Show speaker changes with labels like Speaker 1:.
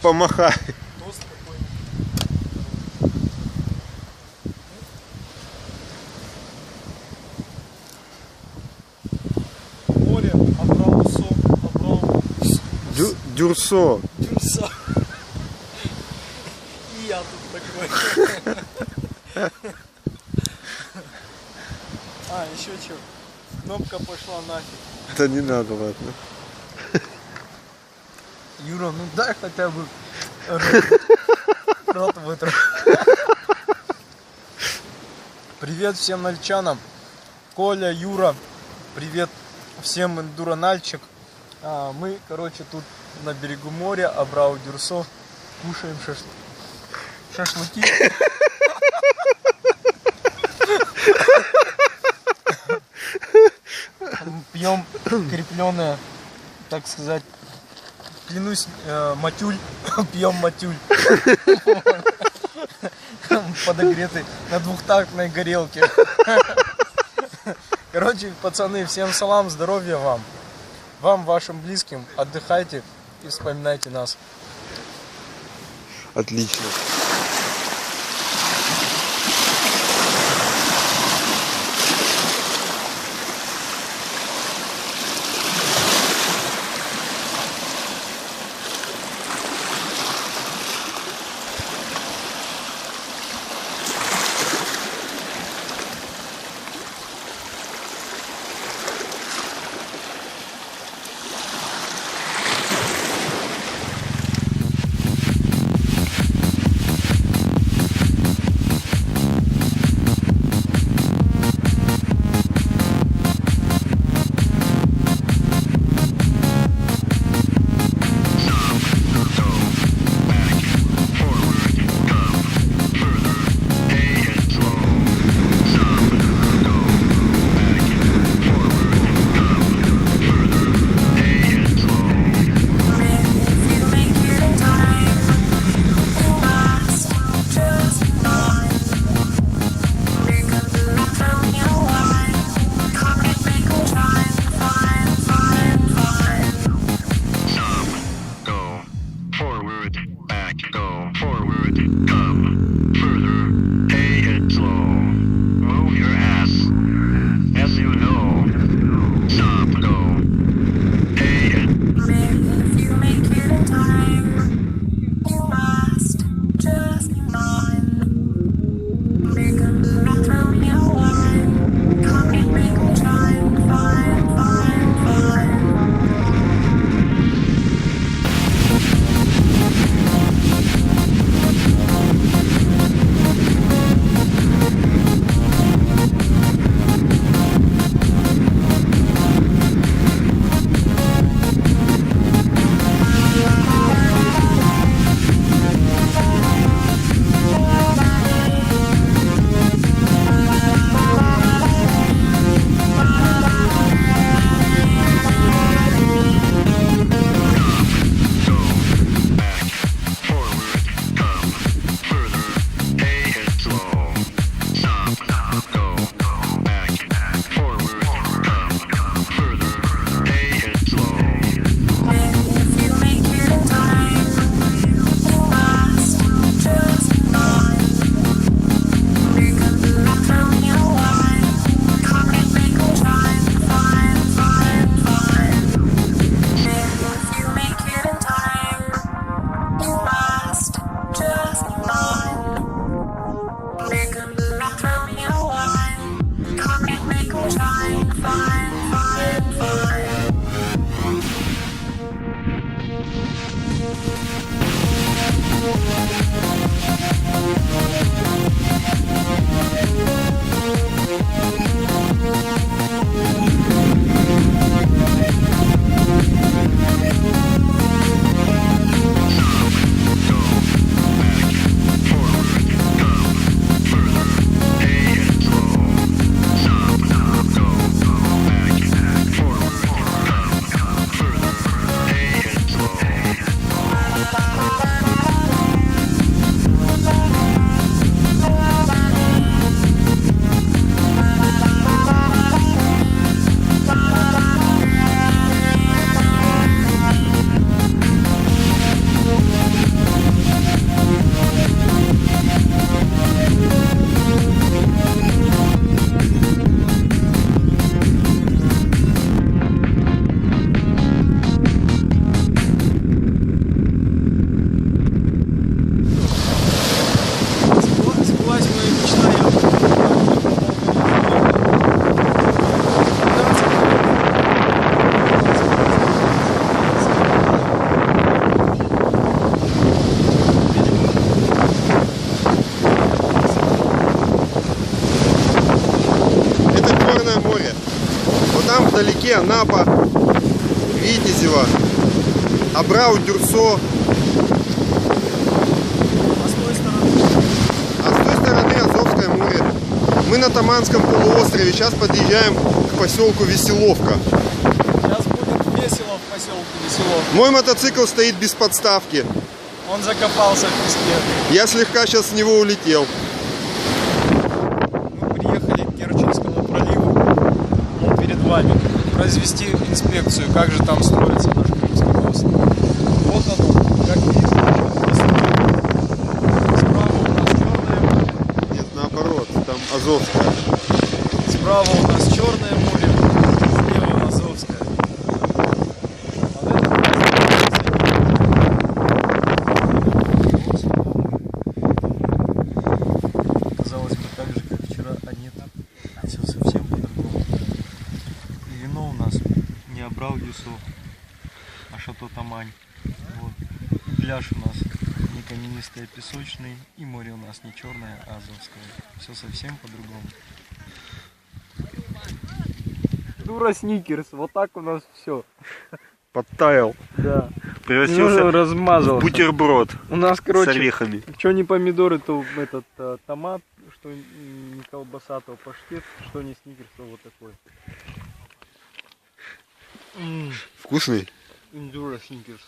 Speaker 1: помахай.
Speaker 2: Тост такой. Море, Абраусо,
Speaker 1: Дюрсо.
Speaker 2: Дюрса. И я тут такой. А, еще что? Кнопка пошла нафиг.
Speaker 1: Да не надо, ладно.
Speaker 2: Юра, ну дай хотя бы рот вытру. Привет всем нальчанам. Коля, Юра, привет всем эндурональчик. Мы, короче, тут на берегу моря, Абрау Дюрсо, кушаем шашлыки. Пьем крепленное, так сказать, клянусь, матюль, пьем матюль. Подогретый на двухтактной горелке. Короче, пацаны, всем салам, здоровья вам. Вам, вашим близким, отдыхайте и вспоминайте нас.
Speaker 1: Отлично. вдалеке Анапа, Витязево, Абрау, Дюрсо.
Speaker 2: А с той стороны?
Speaker 1: А с той стороны Азовское море. Мы на Таманском полуострове. Сейчас подъезжаем к поселку Веселовка.
Speaker 2: Сейчас будет весело в поселке Веселовка.
Speaker 1: Мой мотоцикл стоит без подставки.
Speaker 2: Он закопался в песке.
Speaker 1: Я слегка сейчас с него улетел.
Speaker 2: Мы приехали к Керченскому проливу. Он перед вами. Произвести инспекцию, как же там строится наш Крымский мост. Вот оно, как видите. Справа у нас Черное море.
Speaker 1: Нет, наоборот, там Азовское.
Speaker 2: Справа у нас Черное море, слева Азовское. Казалось бы, так же, как вчера, а нет, все совсем по-другому. И вино у нас не Абрау Дюрсо, а Шато Тамань. Вот. И пляж у нас не каменистый, а песочный, и море у нас не черное, а азовское. Все совсем по-другому. Дура Сникерс, вот так у нас все.
Speaker 1: Подтаял.
Speaker 2: Да.
Speaker 1: Превратился
Speaker 2: размазался.
Speaker 1: в бутерброд
Speaker 2: У нас,
Speaker 1: с
Speaker 2: короче,
Speaker 1: орехами.
Speaker 2: что не помидоры, то этот томат, что не колбаса, то паштет, что не Сникерс, то вот такой.
Speaker 1: Вкусный?
Speaker 2: Дура Сникерс.